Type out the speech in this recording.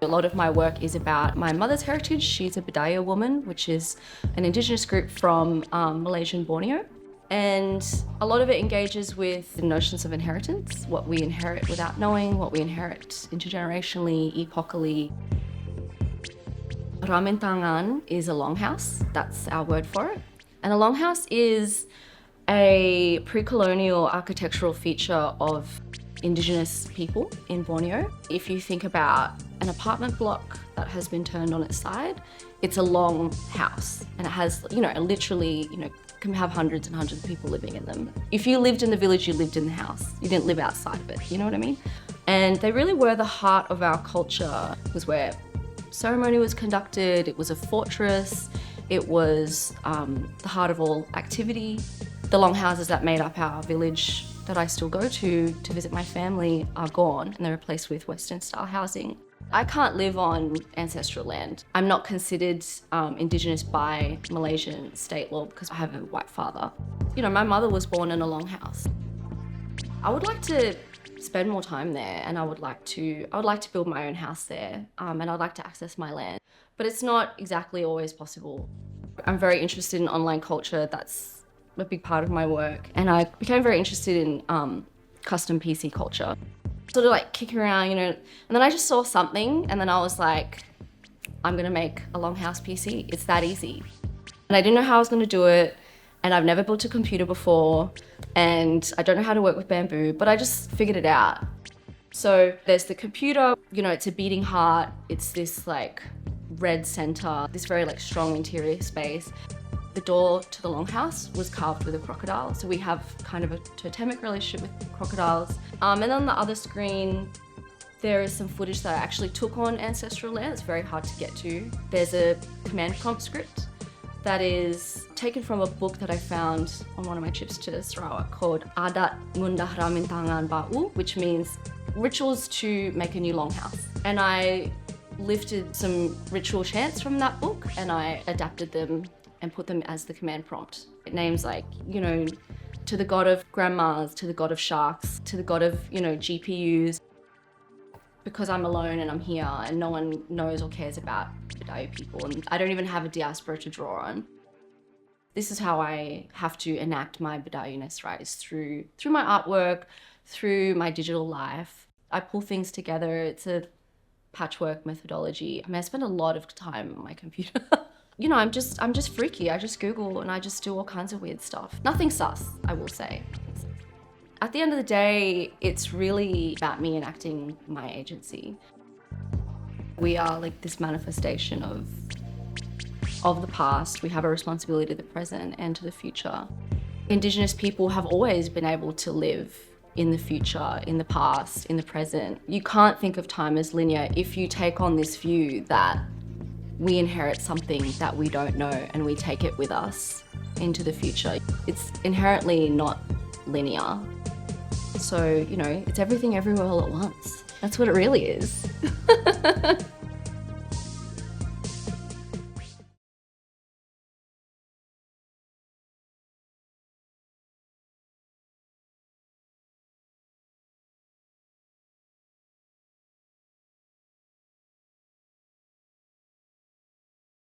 A lot of my work is about my mother's heritage. She's a Bidayǔh woman, which is an Indigenous group from Malaysian Borneo. And a lot of it engages with the notions of inheritance, what we inherit without knowing, what we inherit intergenerationally, epochally. Ramin is a longhouse, that's our word for it. And a longhouse is a pre-colonial architectural feature of Indigenous people in Borneo. If you think about an apartment block that has been turned on its side, it's a long house and it has, literally, can have hundreds and hundreds of people living in them. If you lived in the village, you lived in the house. You didn't live outside of it, you know what I mean? And they really were the heart of our culture. It was where ceremony was conducted, it was a fortress, it was the heart of all activity. The longhouses that made up our village that I still go to visit my family are gone and they're replaced with Western style housing. I can't live on ancestral land. I'm not considered Indigenous by Malaysian state law because I have a white father. My mother was born in a longhouse. I would like to spend more time there and I would like to build my own house there and I'd like to access my land. But it's not exactly always possible. I'm very interested in online culture. That's a big part of my work. And I became very interested in custom PC culture. Sort of like kicking around, and then I just saw something and then I was like, I'm gonna make a longhouse PC. It's that easy. And I didn't know how I was gonna do it and I've never built a computer before and I don't know how to work with bamboo, but I just figured it out. So there's the computer, it's a beating heart. It's this like red center, this very like strong interior space. The door to the longhouse was carved with a crocodile. So we have kind of a totemic relationship with crocodiles. And on the other screen, there is some footage that I actually took on ancestral land. It's very hard to get to. There's a command prompt script that is taken from a book that I found on one of my trips to Sarawak called Adat Ngundah Ramin Bidayǔh, which means rituals to make a new longhouse. And I lifted some ritual chants from that book and I adapted them and put them as the command prompt. Names like, to the god of grandmas, to the god of sharks, to the god of, GPUs. Because I'm alone and I'm here and no one knows or cares about Bidayūh people and I don't even have a diaspora to draw on. This is how I have to enact my Bidayūh-ness, right? Is through my artwork, through my digital life. I pull things together. It's a patchwork methodology. I spend a lot of time on my computer. I'm just freaky. I just Google and I just do all kinds of weird stuff. Nothing sus, I will say. At the end of the day, it's really about me enacting my agency. We are like this manifestation of the past. We have a responsibility to the present and to the future. Indigenous people have always been able to live in the future, in the past, in the present. You can't think of time as linear if you take on this view that we inherit something that we don't know and we take it with us into the future. It's inherently not linear. So, it's everything everywhere all at once. That's what it really is.